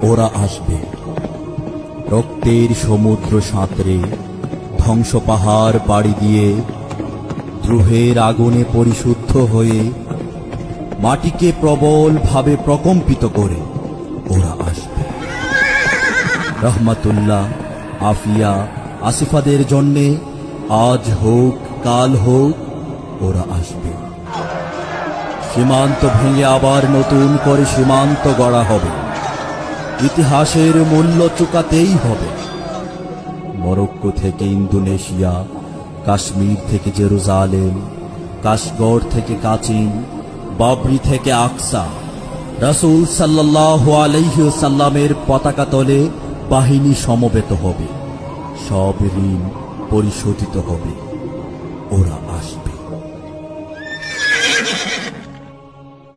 ওরা আসবে রক্তের সমুদ্র সাঁতরে, ধ্বংস পাহাড় পাড়ি দিয়ে, দ্রোহের আগুনে পরিশুদ্ধ হয়ে, মাটিকে প্রবল ভাবে প্রকম্পিত করে ওরা আসবে। রহমাতুল্লাহ, আফিয়া, আসিফাদের জন্যে আজ হোক কাল হোক ওরা আসবে। সীমান্ত ভেঙে আবার নতুন করে সীমান্ত গড়া হবে। ইতিহাসের মূল্য চুকাতেই হবে। মরক্কো থেকে ইন্দোনেশিয়া, কাশ্মীর থেকে জেরুজালেম, কাশগড় থেকে কাচিন, বাবরি থেকে আকসা, রাসূল সাল্লাল্লাহু আলাইহি ওয়াসাল্লামের পতাকা তলে বাহিনী সমবেত হবে। সব ঋণ পরিশোধিত হবে। ওরা আসবে।